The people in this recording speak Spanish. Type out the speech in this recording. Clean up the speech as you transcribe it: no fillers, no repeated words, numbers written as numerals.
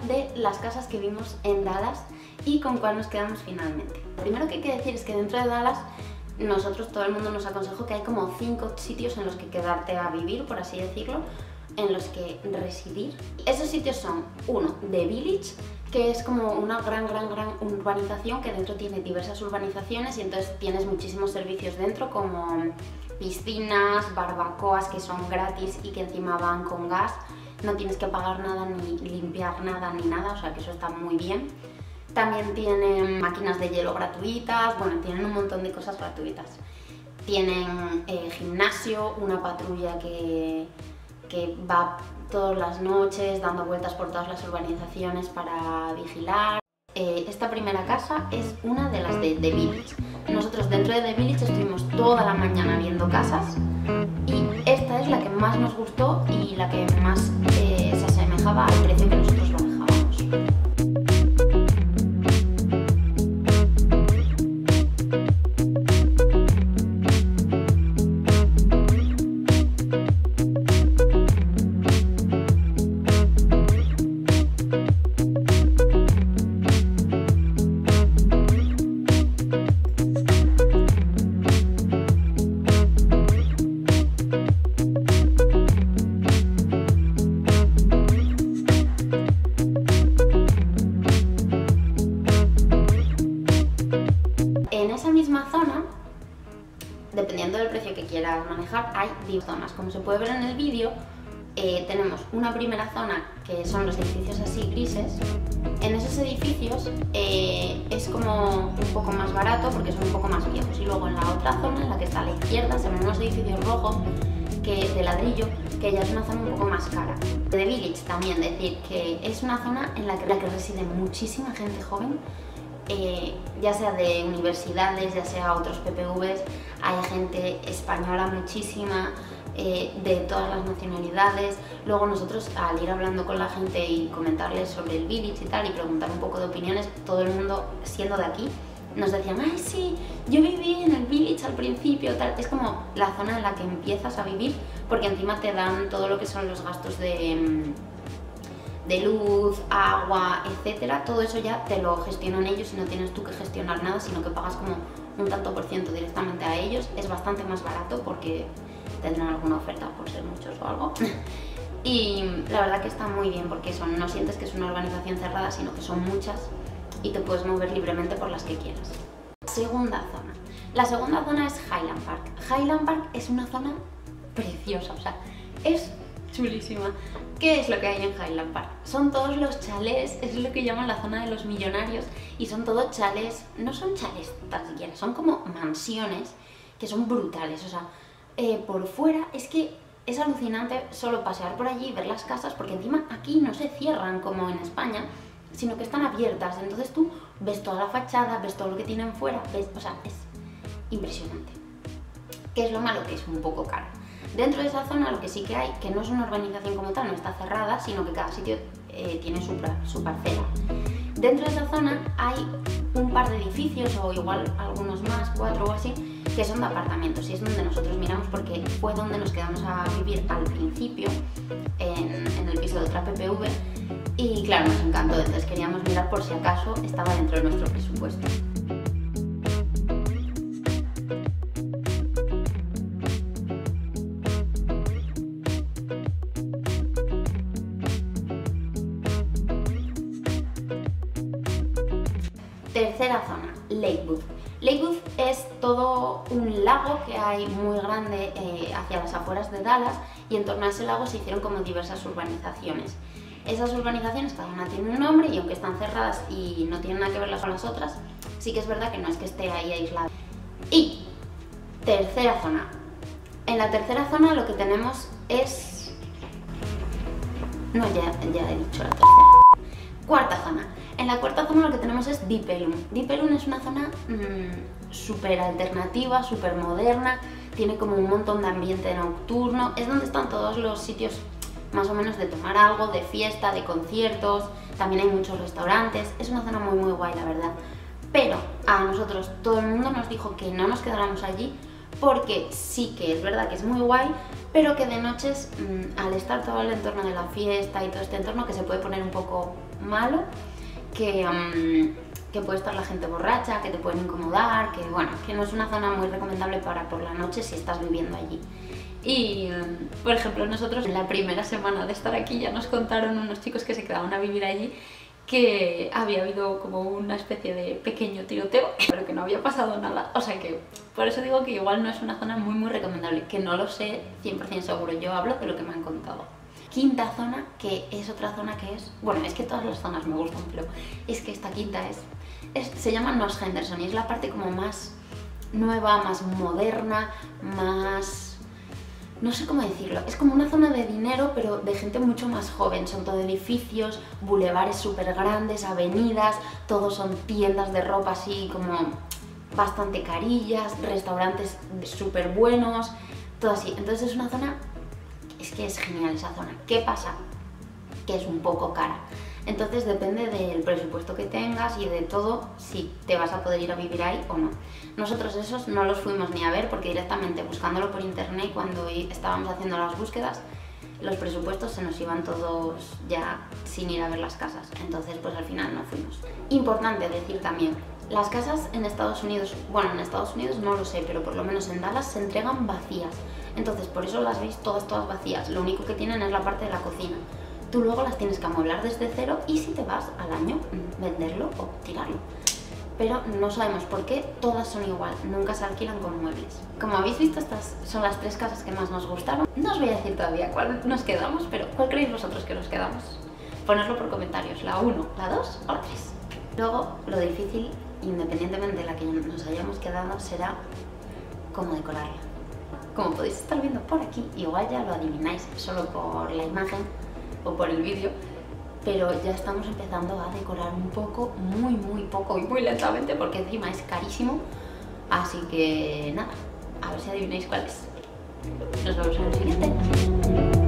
de las casas que vimos en Dallas y con cuál nos quedamos finalmente. Lo primero que hay que decir es que dentro de Dallas todo el mundo nos aconsejó que hay como 5 sitios en los que quedarte a vivir, por así decirlo, en los que residir. Esos sitios son, uno, The Village, que es como una gran urbanización que dentro tiene diversas urbanizaciones y entonces tienes muchísimos servicios dentro, como piscinas, barbacoas que son gratis y que encima van con gas, no tienes que pagar nada ni limpiar nada ni nada, o sea que eso está muy bien. También tienen máquinas de hielo gratuitas, bueno, tienen un montón de cosas gratuitas. Tienen gimnasio, una patrulla que va todas las noches dando vueltas por todas las urbanizaciones para vigilar. Esta primera casa es una de las de The Village. Nosotros dentro de The Village estuvimos toda la mañana viendo casas y esta es la que más nos gustó y la que más se asemejaba al precio que nosotros lo dejábamos. En esa misma zona, dependiendo del precio que quieras manejar, hay diversas zonas. Como se puede ver en el vídeo, tenemos una primera zona que son los edificios así grises. En esos edificios es como un poco más barato porque son un poco más viejos. Y luego en la otra zona, en la que está a la izquierda, se ven unos edificios rojos de ladrillo, que ya es una zona un poco más cara. The Village también, decir que es una zona en la que reside muchísima gente joven. Ya sea de universidades, ya sea otros PPVs, hay gente española muchísima, de todas las nacionalidades. Luego nosotros, al ir hablando con la gente y comentarles sobre el Village y tal, y preguntar un poco de opiniones, todo el mundo, siendo de aquí, nos decían: ay sí, yo viví en el Village al principio, tal. Es como la zona en la que empiezas a vivir, porque encima te dan todo lo que son los gastos de luz, agua, etcétera. Todo eso ya te lo gestionan ellos y no tienes tú que gestionar nada, sino que pagas como un tanto por ciento directamente a ellos. Es bastante más barato porque tendrán alguna oferta por ser muchos o algo. Y la verdad que está muy bien porque no sientes que es una urbanización cerrada, sino que son muchas y te puedes mover libremente por las que quieras. Segunda zona. La segunda zona es Highland Park. Highland Park es una zona preciosa, o sea, es chulísima. ¿Qué es lo que hay en Highland Park? Son todos los chalés, es lo que llaman la zona de los millonarios, y son todos chalés, no son chalés tan siquiera, son como mansiones que son brutales, o sea, por fuera es que es alucinante solo pasear por allí y ver las casas, porque encima aquí no se cierran como en España, sino que están abiertas, entonces tú ves toda la fachada, ves todo lo que tienen fuera, o sea, es impresionante. ¿Qué es lo malo? Que es un poco caro. Dentro de esa zona lo que sí que hay, que no es una urbanización como tal, no está cerrada, sino que cada sitio tiene su parcela. Dentro de esa zona hay un par de edificios, o igual algunos más, 4 o así, que son de apartamentos, y es donde nosotros miramos porque fue donde nos quedamos a vivir al principio, en el piso de otra PPV, y claro, nos encantó, entonces queríamos mirar por si acaso estaba dentro de nuestro presupuesto. Tercera zona, Lakewood. Lakewood es todo un lago que hay muy grande hacia las afueras de Dallas, y en torno a ese lago se hicieron como diversas urbanizaciones. Esas urbanizaciones cada una tiene un nombre, y aunque están cerradas y no tienen nada que ver las con las otras, sí que es verdad que no es que esté ahí aislada. Y tercera zona. En la tercera zona lo que tenemos es... No, ya he dicho la tercera. Cuarta zona. En la cuarta zona lo que tenemos es Deep Ellum. Deep Ellum es una zona súper alternativa, súper moderna, tiene como un montón de ambiente nocturno, es donde están todos los sitios más o menos de tomar algo, de fiesta, de conciertos, también hay muchos restaurantes, es una zona muy muy guay, la verdad. Pero a nosotros todo el mundo nos dijo que no nos quedáramos allí porque sí que es verdad que es muy guay, pero que de noches, al estar todo el entorno de la fiesta y todo este entorno, que se puede poner un poco malo, que puede estar la gente borracha, que te pueden incomodar, que bueno, que no es una zona muy recomendable para por la noche si estás viviendo allí. Y, por ejemplo, nosotros en la primera semana de estar aquí ya nos contaron unos chicos que se quedaban a vivir allí que había habido como una especie de pequeño tiroteo, pero que no había pasado nada. O sea que, por eso digo que igual no es una zona muy recomendable, que no lo sé 100% seguro, yo hablo de lo que me han contado. Quinta zona, que es otra zona que es... Bueno, es que todas las zonas me gustan, pero es que esta quinta se llama North Henderson y es la parte como más nueva, más moderna, más... no sé cómo decirlo, es como una zona de dinero pero de gente mucho más joven, son todo edificios, bulevares súper grandes, avenidas, todos son tiendas de ropa así como bastante carillas, restaurantes súper buenos, todo así. Entonces es una zona, es que es genial esa zona. ¿Qué pasa? Que es un poco cara. Entonces depende del presupuesto que tengas y de todo si te vas a poder ir a vivir ahí o no. Nosotros esos no los fuimos ni a ver porque directamente buscándolo por internet, cuando estábamos haciendo las búsquedas, los presupuestos se nos iban todos ya sin ir a ver las casas. Entonces pues al final no fuimos. Importante decir también, las casas en Estados Unidos, bueno, en Estados Unidos no lo sé, pero por lo menos en Dallas se entregan vacías. Entonces por eso las veis todas vacías. Lo único que tienen es la parte de la cocina. Tú luego las tienes que amueblar desde cero y si te vas al año, venderlo o tirarlo. Pero no sabemos por qué, todas son igual, nunca se alquilan con muebles. Como habéis visto, estas son las 3 casas que más nos gustaron. No os voy a decir todavía cuál nos quedamos, pero ¿cuál creéis vosotros que nos quedamos? Ponedlo por comentarios, la 1, la 2 o la 3. Luego, lo difícil, independientemente de la que nos hayamos quedado, será cómo decorarla. Como podéis estar viendo por aquí, igual ya lo adivináis solo por la imagen o por el vídeo, pero ya estamos empezando a decorar un poco, muy poco y muy lentamente porque encima es carísimo, así que nada, a ver si adivináis cuál es. Nos vemos en el siguiente.